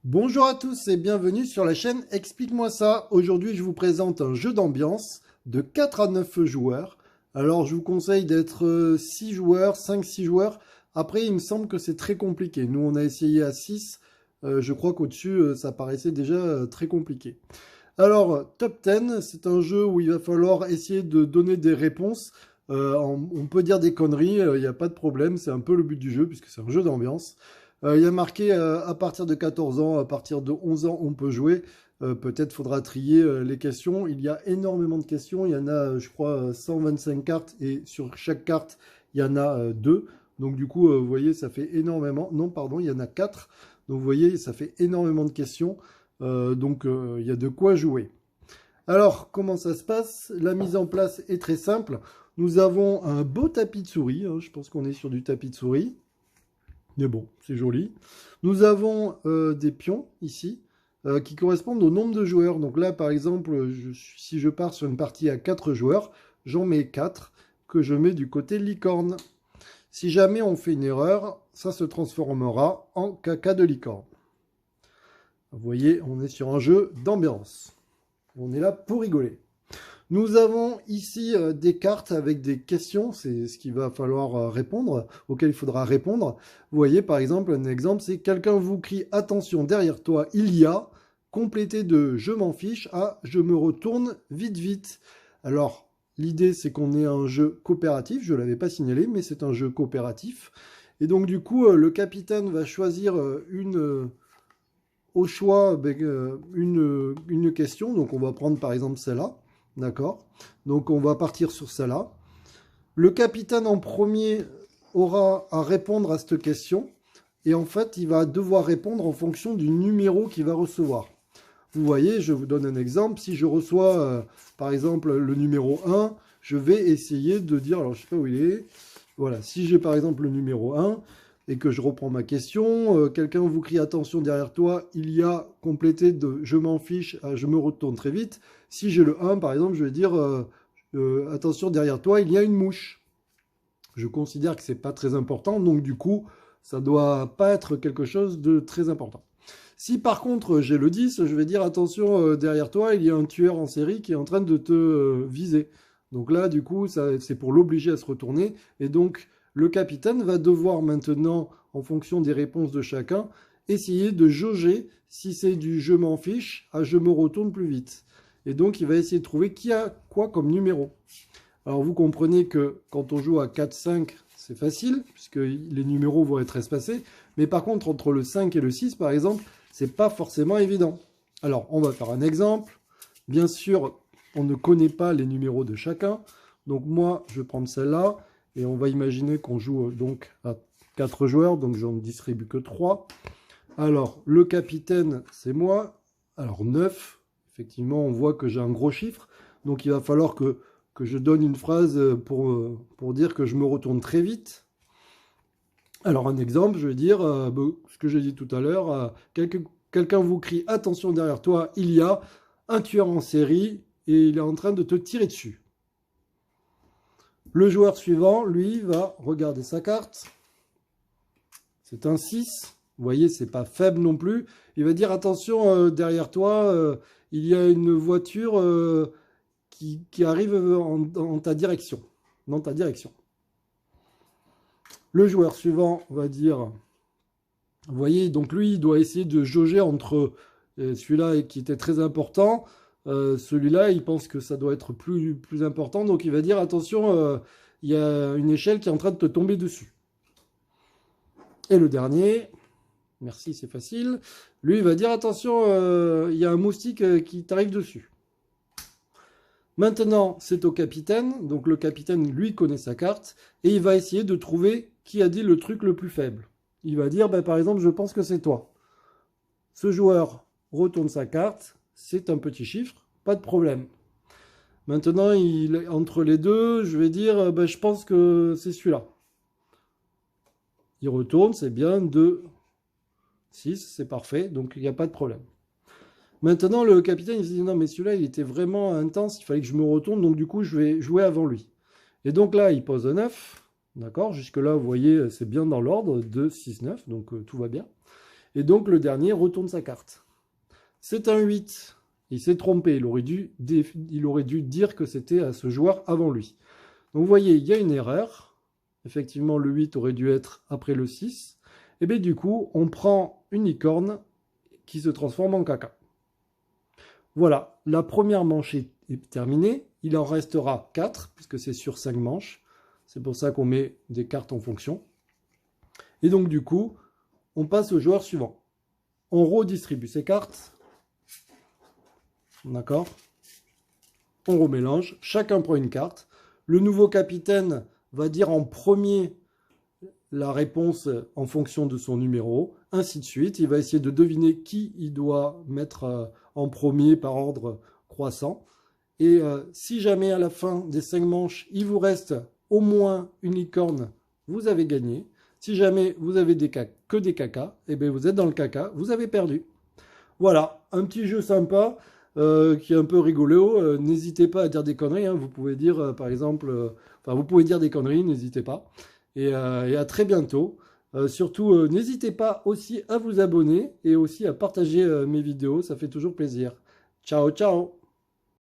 Bonjour à tous et bienvenue sur la chaîne Explique-moi ça. Aujourd'hui, je vous présente un jeu d'ambiance de 4 à 9 joueurs. Alors, je vous conseille d'être 6 joueurs, 5-6 joueurs. Après, il me semble que c'est très compliqué. Nous, on a essayé à 6. Je crois qu'au-dessus, ça paraissait déjà très compliqué. Alors, Top 10, c'est un jeu où il va falloir essayer de donner des réponses. On peut dire des conneries, il n'y a pas de problème, c'est un peu le but du jeu puisque c'est un jeu d'ambiance. Il y a marqué à partir de 14 ans, à partir de 11 ans, on peut jouer. Peut-être faudra trier les questions. Il y a énormément de questions. Il y en a, je crois, 125 cartes et sur chaque carte, il y en a deux. Donc du coup, vous voyez, ça fait énormément. Non, pardon, il y en a quatre. Donc vous voyez, ça fait énormément de questions. Il y a de quoi jouer. Alors, comment ça se passe? La mise en place est très simple. Nous avons un beau tapis de souris, hein. Je pense qu'on est sur du tapis de souris. Mais bon, c'est joli. Nous avons des pions ici qui correspondent au nombre de joueurs. Donc là, par exemple, si je pars sur une partie à 4 joueurs, j'en mets 4 que je mets du côté licorne. Si jamais on fait une erreur, ça se transformera en caca de licorne. Vous voyez, on est sur un jeu d'ambiance. On est là pour rigoler. Nous avons ici des cartes avec des questions, c'est ce qu'il va falloir répondre, auquel il faudra répondre. Vous voyez par exemple, un exemple, c'est quelqu'un vous crie attention derrière toi, il y a, complété de je m'en fiche à je me retourne vite vite. Alors, l'idée c'est qu'on ait un jeu coopératif, je ne l'avais pas signalé, mais c'est un jeu coopératif. Et donc du coup, le capitaine va choisir au choix une question, donc on va prendre par exemple celle-là. D'accord. Donc on va partir sur celle-là. Le capitaine en premier aura à répondre à cette question. Et en fait, il va devoir répondre en fonction du numéro qu'il va recevoir. Vous voyez, je vous donne un exemple. Si je reçois, par exemple, le numéro 1, je vais essayer de dire, alors je ne sais pas où il est. Voilà, si j'ai par exemple le numéro 1 et que je reprends ma question, quelqu'un vous crie attention derrière toi, il y a complété de je m'en fiche à je me retourne très vite. Si j'ai le 1, par exemple, je vais dire attention derrière toi, il y a une mouche. Je considère que c'est pas très important, donc du coup, ça doit pas être quelque chose de très important. Si par contre j'ai le 10, je vais dire attention derrière toi, il y a un tueur en série qui est en train de te viser. Donc là, du coup, c'est pour l'obliger à se retourner. Et donc, le capitaine va devoir maintenant, en fonction des réponses de chacun, essayer de jauger si c'est du je m'en fiche à je me retourne plus vite. Et donc, il va essayer de trouver qui a quoi comme numéro. Alors, vous comprenez que quand on joue à 4-5, c'est facile, puisque les numéros vont être espacés. Mais par contre, entre le 5 et le 6, par exemple, c'est pas forcément évident. Alors, on va faire un exemple. Bien sûr, on ne connaît pas les numéros de chacun. Donc moi, je vais prendre celle-là. Et on va imaginer qu'on joue donc à 4 joueurs. Donc j'en distribue que 3. Alors, le capitaine, c'est moi. Alors 9. Effectivement, on voit que j'ai un gros chiffre. Donc il va falloir que je donne une phrase pour dire que je me retourne très vite. Alors un exemple, je vais dire ce que j'ai dit tout à l'heure, quelqu'un vous crie attention derrière toi, il y a un tueur en série et il est en train de te tirer dessus. Le joueur suivant, lui, va regarder sa carte. C'est un 6. Vous voyez, c'est pas faible non plus. Il va dire attention derrière toi, il y a une voiture qui arrive en ta direction, dans ta direction. Le joueur suivant va dire vous voyez, donc lui, il doit essayer de jauger entre celui-là qui était très important. Celui-là, il pense que ça doit être plus important. Donc il va dire, attention, il y a une échelle qui est en train de te tomber dessus. Et le dernier, merci, c'est facile. Lui, il va dire, attention, il y a un moustique qui t'arrive dessus. Maintenant, c'est au capitaine. Donc le capitaine, lui, connaît sa carte. Et il va essayer de trouver qui a dit le truc le plus faible. Il va dire, par exemple, je pense que c'est toi. Ce joueur retourne sa carte, c'est un petit chiffre, pas de problème. Maintenant, entre les deux, je vais dire, je pense que c'est celui-là. Il retourne, c'est bien, 2, 6, c'est parfait, donc il n'y a pas de problème. Maintenant, le capitaine, il se dit, non, mais celui-là, il était vraiment intense, il fallait que je me retourne, donc du coup, je vais jouer avant lui. Et donc là, il pose un 9, d'accord, jusque-là, vous voyez, c'est bien dans l'ordre, 2, 6, 9, donc tout va bien. Et donc le dernier retourne sa carte. C'est un 8. Il s'est trompé. Il aurait dû dire que c'était à ce joueur avant lui. Donc vous voyez, il y a une erreur. Effectivement, le 8 aurait dû être après le 6. Et bien du coup, on prend une licorne qui se transforme en caca. Voilà, la première manche est terminée. Il en restera 4, puisque c'est sur 5 manches. C'est pour ça qu'on met des cartes en fonction. Et donc du coup, on passe au joueur suivant. On redistribue ces cartes. D'accord? On remélange. Chacun prend une carte. Le nouveau capitaine va dire en premier la réponse en fonction de son numéro, ainsi de suite. Il va essayer de deviner qui il doit mettre en premier par ordre croissant. Et si jamais à la fin des 5 manches, il vous reste au moins une licorne, vous avez gagné. Si jamais vous avez que des cacas, eh bien vous êtes dans le caca, vous avez perdu. Voilà, un petit jeu sympa qui est un peu rigolo. N'hésitez pas à dire des conneries. Hein. Vous pouvez dire, par exemple, vous pouvez dire des conneries, n'hésitez pas. Et à très bientôt. Surtout, n'hésitez pas aussi à vous abonner et aussi à partager mes vidéos, ça fait toujours plaisir. Ciao, ciao!